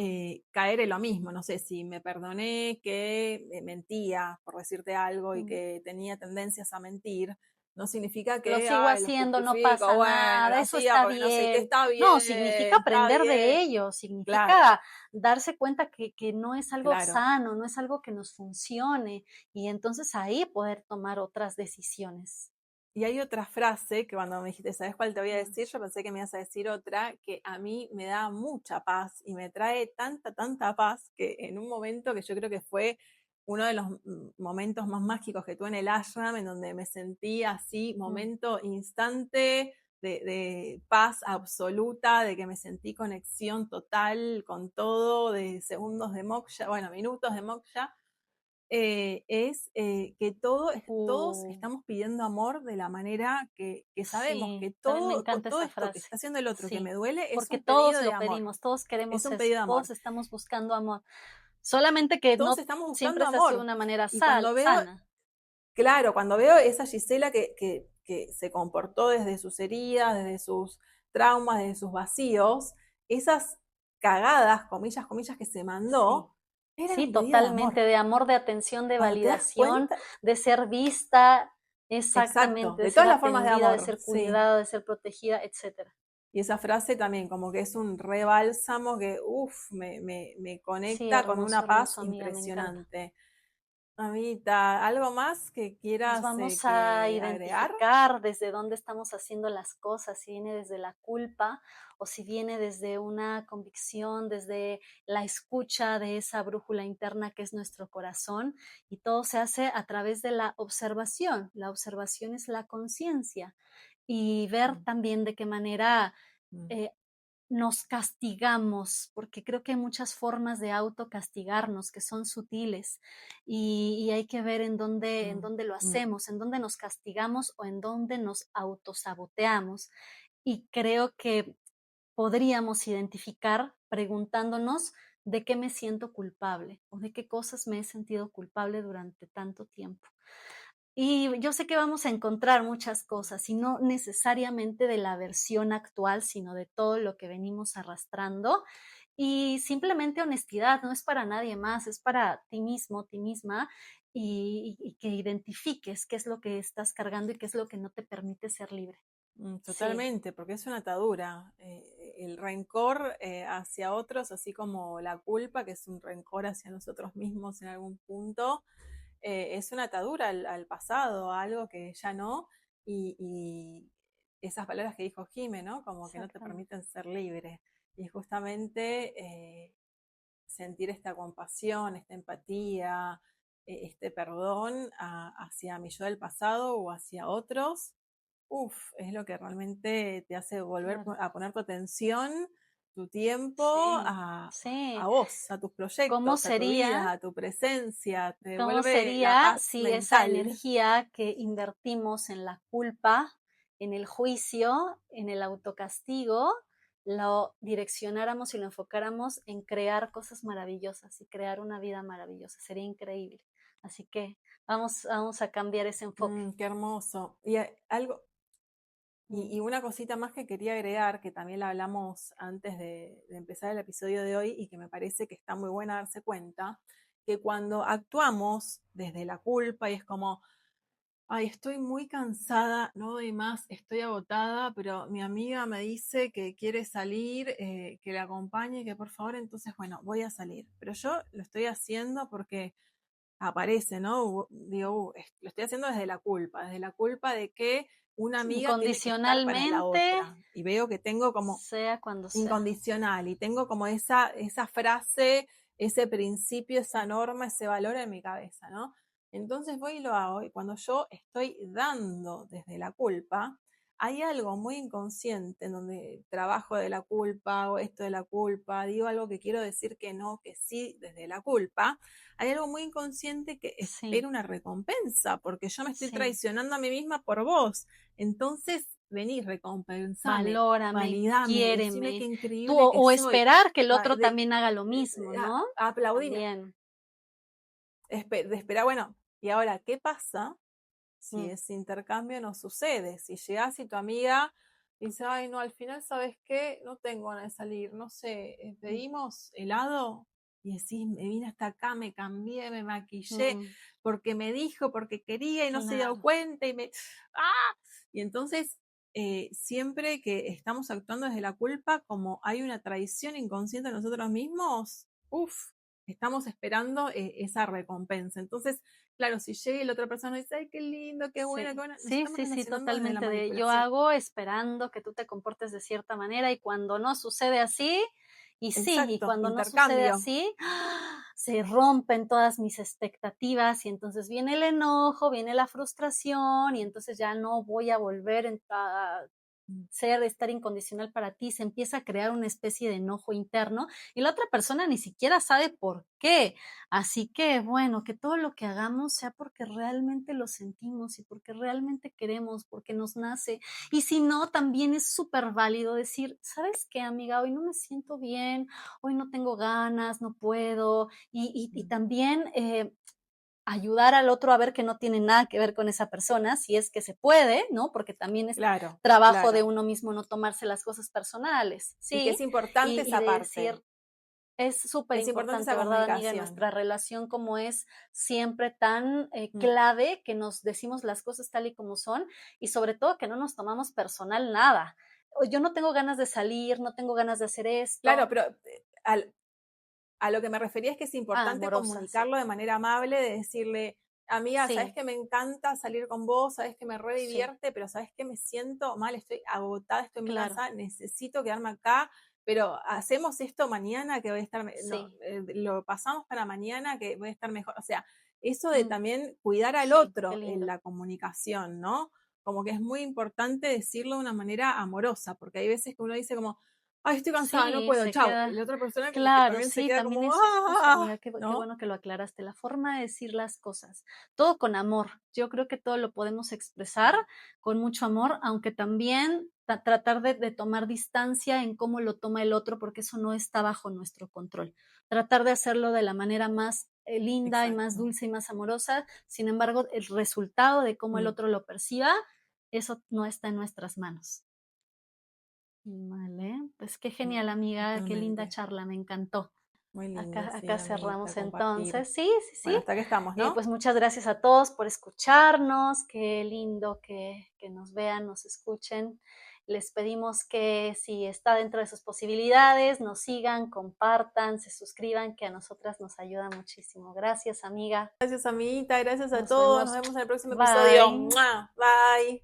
caer en lo mismo. No sé, si me perdoné que mentía, por decirte algo, y Mm. que tenía tendencias a mentir, no significa Lo que, sigo ay, lo haciendo, no justifico, pasa bueno, nada, lo eso hacía está porque no sé qué, bien. está No, significa bien, está aprender de bien. ello, Claro, significa darse cuenta que no es algo claro. sano, no es algo que nos funcione, y entonces ahí poder tomar otras decisiones. Y hay otra frase que cuando me dijiste, ¿sabes cuál te voy a Mm, decir? Yo pensé que me ibas a decir otra que a mí me da mucha paz y me trae tanta, tanta paz que en un momento que yo creo que fue uno de los momentos más mágicos que tuve en el ashram, en donde me sentí así, mm, momento instante de paz absoluta, de que me sentí conexión total con todo, de segundos de moksha, bueno, minutos de moksha, es que todos uh, estamos pidiendo amor de la manera que sabemos que sí, también me todo, encanta todo esa esto que frase. está haciendo el otro que Sí, me duele es porque un pedido todos de lo amor, pedimos, todos es queremos un eso, pedido de amor. todos estamos buscando amor. Solamente que Todos no estamos buscando siempre se hace de amor. una manera Y cuando veo, sana. claro, cuando veo esa Gisela que se comportó desde sus heridas, desde sus traumas, desde sus vacíos, esas cagadas, comillas, comillas, que se Sí. mandó, eran Sí, un pedido de totalmente, amor. de amor, de atención, de Cuando te das validación, cuenta, de ser vista, exacto, exactamente, de de ser todas las formas de atendida, de amor, ser sí. cuidada, de ser protegida, etcétera. Y esa frase también, como que es un rebálsamo que, uff, me Sí, conecta con una paz hermoso, amiga, me encanta. impresionante. Amita, ¿algo más que Nos quieras vamos a que agregar? identificar desde dónde estamos haciendo las cosas, si viene desde la culpa o si viene desde una convicción, desde la escucha de esa brújula interna que es nuestro corazón. Y todo se hace a través de la observación. La observación es la conciencia y ver Mm, también de qué manera mm, eh, nos castigamos, porque creo que hay muchas formas de autocastigarnos que son sutiles y hay que ver en mm, dónde lo mm, hacemos, en dónde nos castigamos o en dónde nos autosaboteamos. Y creo que podríamos identificar preguntándonos de qué me siento culpable o de qué cosas me he sentido culpable durante tanto tiempo. Y yo sé que vamos a encontrar muchas cosas, y no necesariamente de la versión actual, sino de todo lo que venimos arrastrando. Y simplemente honestidad, no es para nadie más, es para ti mismo, ti misma, y que identifiques qué es lo que estás cargando y qué es lo que no te permite ser libre. Sí, totalmente, porque es una atadura. El rencor hacia otros, así como la culpa, que es un rencor hacia nosotros mismos en algún punto, es una atadura al pasado, a algo que ya no, y esas palabras que dijo Jime, ¿no? Como que no te exactamente. permiten ser libre. Y justamente sentir esta compasión, esta empatía, este perdón hacia mi yo del pasado o hacia otros, es lo que realmente te hace volver Claro. a poner tu atención, tu tiempo Sí, a sí. vos, a tus ¿Cómo proyectos, a tu sería vida, a tu presencia, te cómo devuelve la sería paz si esa mental. energía que invertimos en la culpa en el juicio, en el autocastigo, lo direccionáramos y lo enfocáramos en crear cosas maravillosas y crear una vida maravillosa. Sería increíble. Así que vamos a cambiar ese enfoque. Qué hermoso. Y algo, Mm, y una cosita más que quería agregar, que también la hablamos antes de empezar el episodio de hoy y que me parece que está muy buena darse cuenta, que cuando actuamos desde la culpa y es como, ay, estoy muy cansada, no doy más, estoy agotada, pero mi amiga me dice que quiere salir, que la acompañe, que por favor, entonces, bueno, voy a salir. Pero yo lo estoy haciendo porque aparece, ¿no? Digo, lo estoy haciendo desde la culpa de que una amiga tiene que estar para la incondicionalmente, otra. Y veo que tengo como sea cuando sea. incondicional y tengo como esa frase, ese principio, esa norma, ese valor en mi cabeza, ¿no? Entonces voy y lo hago y cuando yo estoy dando desde la culpa, hay algo muy inconsciente en donde trabajo de la culpa, hago esto de la culpa, digo algo que quiero decir que no, que sí, desde la culpa. Hay algo muy inconsciente que Sí, espera una recompensa, porque yo me estoy sí. traicionando a mí misma por vos. Entonces, vení, recompensame, Valórame, validame, decime qué quiéreme. Tú, increíble que o soy, esperar que el otro también haga lo eh, mismo, ¿no? aplaudime, También. de esperar, bueno, y ahora, ¿qué pasa si Mm, ese intercambio no sucede? Si llegás y tu amiga dice, ay, no, al final, ¿sabes qué? No tengo ganas de salir, no sé, mm, ¿pedimos helado? Y decís, me vine hasta acá, me cambié, me maquillé, mm, porque me dijo, porque quería y no se dio claro. cuenta y me... ¡Ah! Y entonces, siempre que estamos actuando desde la culpa, como hay una traición inconsciente de nosotros mismos, uff, estamos esperando esa recompensa. Entonces, claro, si llega y la otra persona dice, ay, qué bueno, qué Sí, bueno, nos sí, estamos sí, sí, relacionando desde la totalmente de yo manipulación. hago esperando que tú te comportes de cierta manera y cuando no sucede así, y sí, y Exacto, cuando no sucede intercambio. así, se rompen todas mis expectativas y entonces viene el enojo, viene la frustración y entonces ya no voy a volver a ser, estar incondicional para ti, se empieza a crear una especie de enojo interno y la otra persona ni siquiera sabe por qué. Así que, bueno, que todo lo que hagamos sea porque realmente lo sentimos y porque realmente queremos, porque nos nace. Y si no, también es súper válido decir, ¿sabes qué, amiga? Hoy no me siento bien, hoy no tengo ganas, no puedo. Y Mm, también ayudar al otro a ver que no tiene nada que ver con esa persona, si es que se puede, ¿no? Porque también es claro, trabajo de claro. uno mismo no tomarse las cosas personales, Y que ¿sí? es importante Y esa de parte. decir, es súper Es importante importante, esa ¿verdad, amiga? En comunicación. nuestra relación, como es siempre tan Mm, clave que nos decimos las cosas tal y como son y sobre todo que no nos tomamos personal nada. O yo no tengo ganas de salir, no tengo ganas de hacer claro, esto. pero a lo que me refería es que es Ah, importante amorosa, sí. comunicarlo de manera amable, de decirle, amiga, sabes Sí, que me encanta salir con vos, sabes que me re sí, divierte, pero sabes que me siento mal, estoy agotada, estoy muy claro, cansada, necesito quedarme acá, pero hacemos esto mañana que voy a estar, no, sí. lo pasamos para mañana que voy a estar mejor. O sea, eso de Mm, también cuidar al sí, qué otro en lindo. la comunicación, ¿no? Como que es muy importante decirlo de una manera amorosa, porque hay veces que uno dice como, ay, estoy cansada, no Sí, puedo, se chao. Y la queda otra persona como que claro, también se sí, queda también como, es justo, ah, amiga, qué ¿no? bueno que lo aclaraste, la forma de decir las cosas, todo con amor. Yo creo que todo lo podemos expresar con mucho amor, aunque también tratar de tomar distancia en cómo lo toma el otro, porque eso no está bajo nuestro control. Tratar de hacerlo de la manera más, linda y más Exacto. dulce y más amorosa, sin embargo, el resultado de cómo el Mm, otro lo perciba, eso no está en nuestras manos. Vale, pues qué mm, genial, amiga, qué linda totalmente. charla, me encantó. Muy lindo, Acá, sí, acá amiguita, cerramos compartir. entonces. Sí, sí, Bueno, sí. hasta que estamos, ¿no? Pues muchas gracias a todos por escucharnos. Qué lindo que nos vean, nos escuchen. Les pedimos que si está dentro de sus posibilidades, nos sigan, compartan, se suscriban, que a nosotras nos ayuda muchísimo. Gracias, amiga. Gracias, amiguita, gracias a Nos todos. Nos vemos. vemos en el próximo episodio. Bye. ¡Mua! Bye.